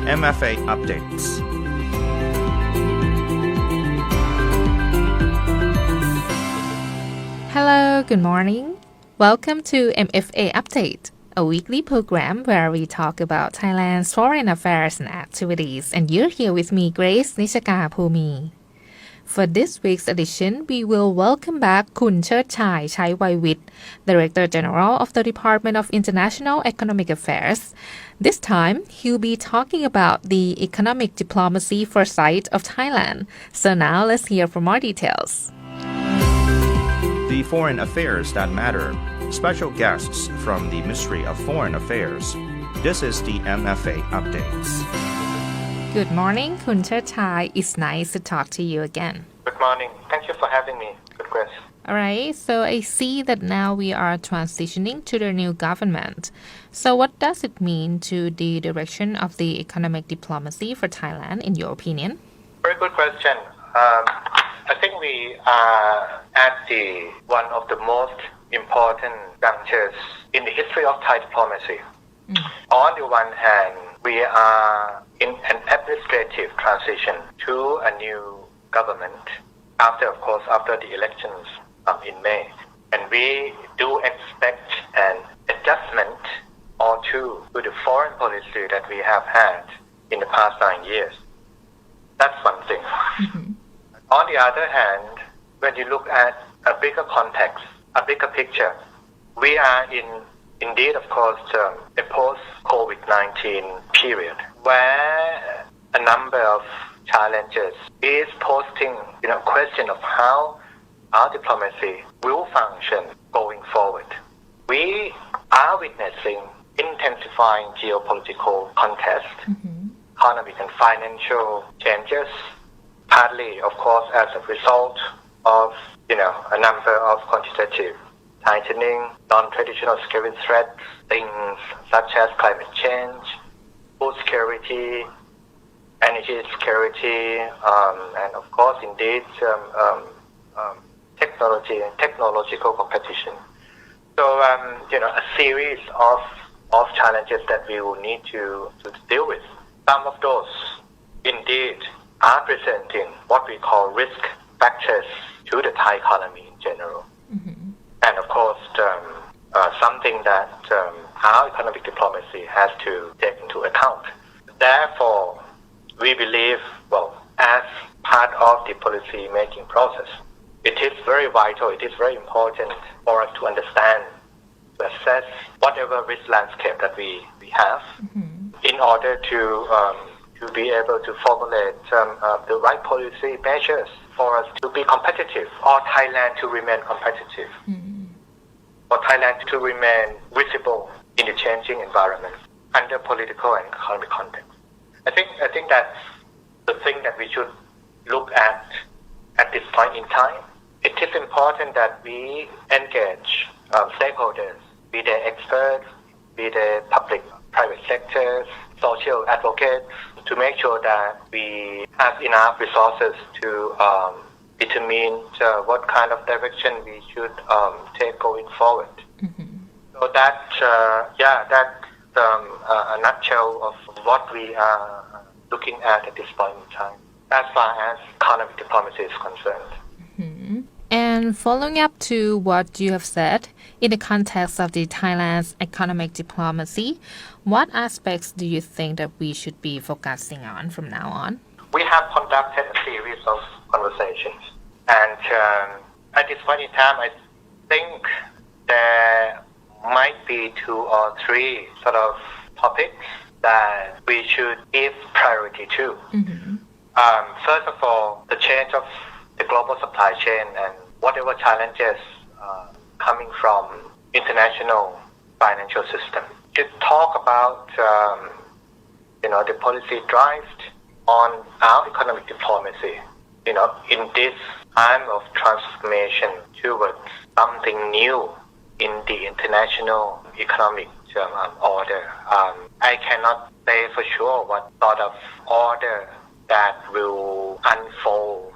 MFA updates. Hello, good morning. Welcome to MFA Update, a weekly program where we talk about Thailand's foreign affairs and activities. And you're here with me, Grace Nishaka Phumi. For this week's edition, we will welcome back Khun Cherchai Chaiwaiwit, Director General of the Department of International Economic Affairs. This time, he'll be talking about the economic diplomacy foresight of Thailand. So now let's hear for more details. The foreign affairs that matter. Special guests from the Ministry of Foreign Affairs. This is the MFA Updates. Good morning, Khun Cherchai. It's nice to talk to you again. Good morning. Thank you for having me. Good question. All right, so I see that now we are transitioning to the new government. So what does it mean to the direction of the economic diplomacy for Thailand, in your opinion? Very good question. I think we are at one of the most important junctures in the history of Thai diplomacy. On the one hand, we are in an administrative transition to a new government after the elections in May. And we do expect an adjustment or two to the foreign policy that we have had in the past 9 years. That's one thing. On the other hand, when you look at a bigger context, a bigger picture, we are indeed, a post-COVID-19 period where a number of challenges is posing, question of how our diplomacy will function going forward. We are witnessing intensifying geopolitical contest, economic and financial changes, partly, as a result of, a number of quantitative tightening, non-traditional security threats, things such as climate change, food security, energy security, and indeed, technology and technological competition. So, a series of challenges that we will need to deal with. Some of those, indeed, are presenting what we call risk factors to the Thai economy in general. And something that our economic diplomacy has to take into account. Therefore, we believe, as part of the policy making process, it is very vital, it is very important for us to understand, to assess whatever risk landscape that we have in order to be able to formulate the right policy measures for us to be competitive, or Thailand to remain competitive, or Thailand to remain visible in the changing environment under political and economic context. I think that's the thing that we should look at this point in time. It is important that we engage stakeholders, be they experts, be they public, private sectors, social advocates, to make sure that we have enough resources to determine what kind of direction we should take going forward. So that's a nutshell of what we are looking at this point in time, as far as economic diplomacy is concerned. And following up to what you have said, in the context of the Thailand's economic diplomacy, what aspects do you think that we should be focusing on from now on? We have conducted a series of conversations, and at this point in time, I think there might be 2 or 3 sort of topics that we should give priority to. First of all, the change of the global supply chain and whatever challenges coming from international financial system. To talk about the policy drive on our economic diplomacy, in this time of transformation towards something new in the international economic order. I cannot say for sure what sort of order that will unfold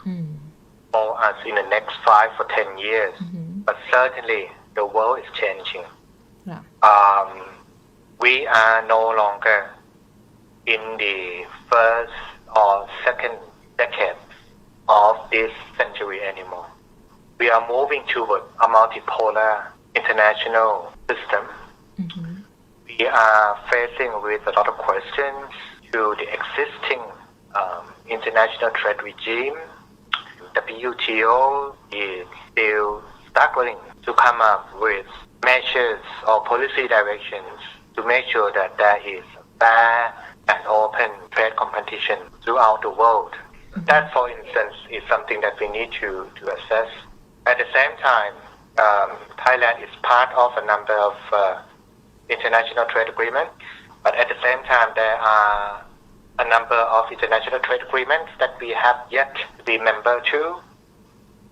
for us in the next 5 or 10 years. But certainly the world is changing. We are no longer in the first or second decade of this century anymore. We are moving toward a multipolar international system. We are facing with a lot of questions to the existing international trade regime. WTO is still struggling to come up with measures or policy directions to make sure that there is fair and open trade competition throughout the world. That, for instance, is something that we need to assess. At the same time, Thailand is part of a number of international trade agreements, but at the same time, there are a number of international trade agreements that we have yet to be member to.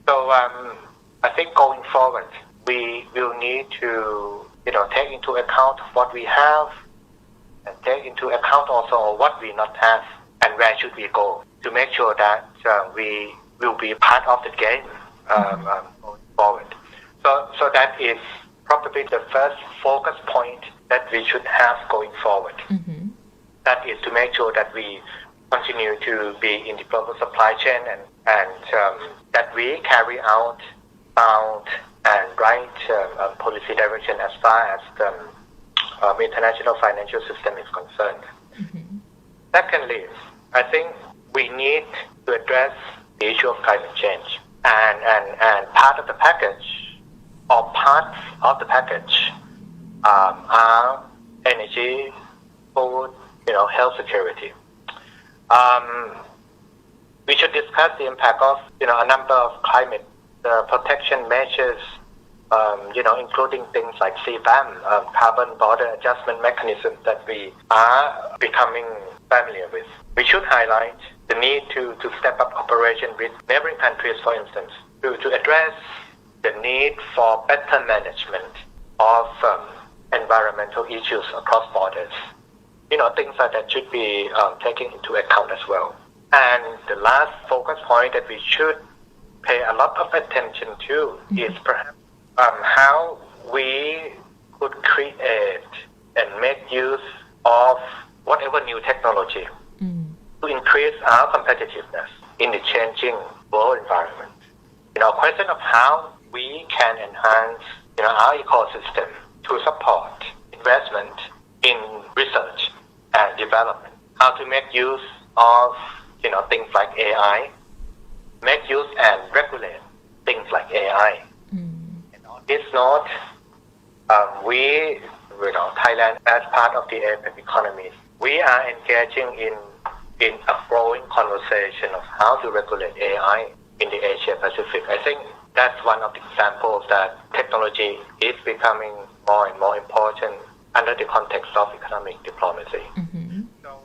So I think going forward, we will need to take into account what we have and take into account also what we not have and where should we go to make sure that we will be part of the game going forward. So that is probably the first focus point that we should have going forward. That is to make sure that we continue to be in the global supply chain and that we carry out sound and right policy direction as far as the international financial system is concerned. Secondly, I think we need to address the issue of climate change. And part of the package or parts of the package are energy, food, health security. We should discuss the impact of a number of climate protection measures, including things like CBAM, carbon border adjustment mechanism that we are becoming familiar with. We should highlight the need to step up cooperation with neighboring countries, for instance, to address the need for better management of environmental issues across borders. Things like that should be taken into account as well. And the last focus point that we should pay a lot of attention to is perhaps how we could create and make use of whatever new technology to increase our competitiveness in the changing world environment. A question of how we can enhance our ecosystem to support investment in research and development, how to make use of things like AI, make use and regulate things like AI. And on this note, Thailand as part of the APEC economy, we are engaging in a growing conversation of how to regulate AI in the Asia Pacific. I think that's one of the examples that technology is becoming more and more important under the context of economic diplomacy. So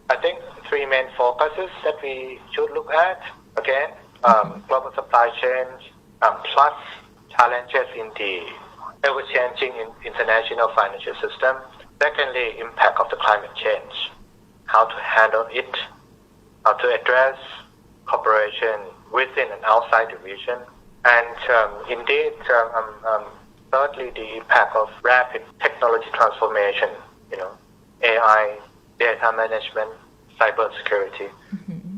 I think three main focuses that we should look at, again, global supply chains, plus challenges in the ever-changing international financial system. Secondly, impact of the climate change, how to handle it, how to address cooperation within and outside the region. And indeed, thirdly, the impact of rapid technology transformation, AI, data management, cybersecurity,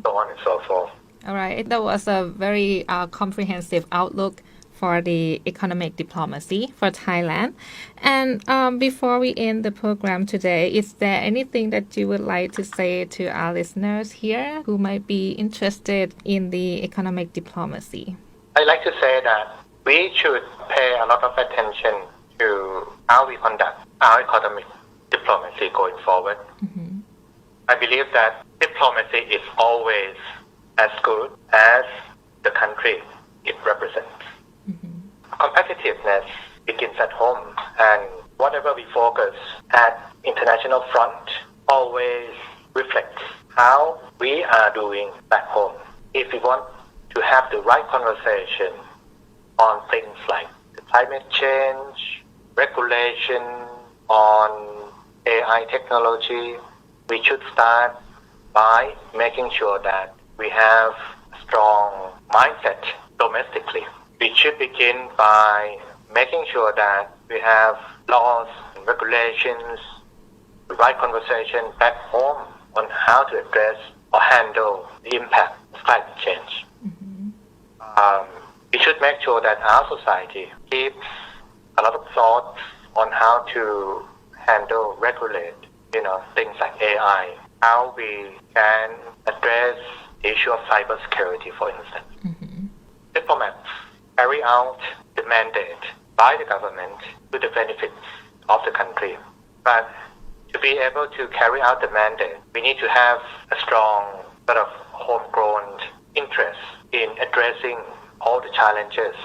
so on and so forth. All right, that was a very comprehensive outlook for the economic diplomacy for Thailand. And before we end the program today, is there anything that you would like to say to our listeners here who might be interested in the economic diplomacy? I'd like to say that we should pay a lot of attention to how we conduct our economic diplomacy going forward. I believe that diplomacy is always as good as the country it represents. Competitiveness begins at home, and whatever we focus at international front always reflects how we are doing back home. If we want to have the right conversation on things like climate change, regulation, on AI technology, we should start by making sure that we have a strong mindset domestically. We should begin by making sure that we have laws and regulations, right conversation back home on how to address or handle the impact of climate change. We should make sure that our society keeps a lot of thought on how to handle, regulate, things like AI, how we can address the issue of cybersecurity, for instance. Diplomats carry out the mandate by the government to the benefit of the country. But to be able to carry out the mandate, we need to have a strong sort of homegrown interest in addressing all the challenges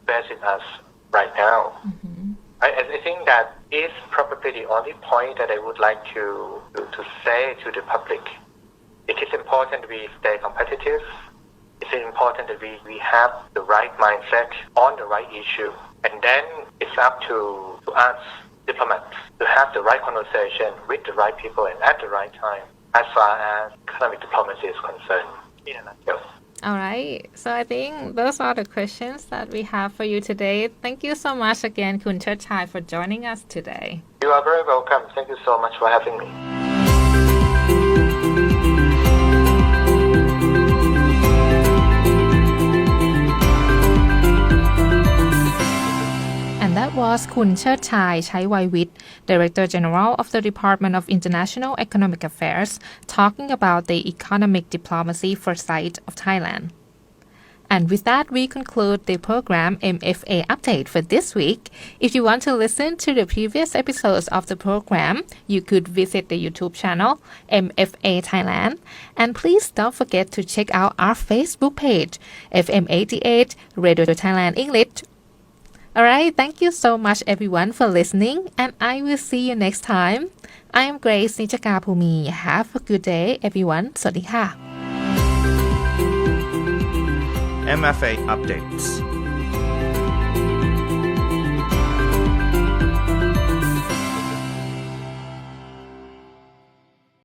facing us right now. I think that is probably the only point that I would like to say to the public. It is important we stay competitive. It's important that we have the right mindset on the right issue. And then it's up to us, diplomats, to have the right conversation with the right people and at the right time as far as economic diplomacy is concerned, in a nutshell. All right. So I think those are the questions that we have for you today. Thank you so much again, Kun Cherchai, for joining us today. You are very welcome. Thank you so much for having me. And that was Kun Cherchai Chaiwaiwit, Director General of the Department of International Economic Affairs, talking about the economic diplomacy foresight of Thailand. And with that, we conclude the program MFA Update for this week. If you want to listen to the previous episodes of the program, you could visit the YouTube channel MFA Thailand. And please don't forget to check out our Facebook page, FM88 Radio Thailand English. Alright, thank you so much everyone for listening, and I will see you next time. I am Grace Nichaka Phumi. Have a good day everyone. สวัสดีค่ะ MFA updates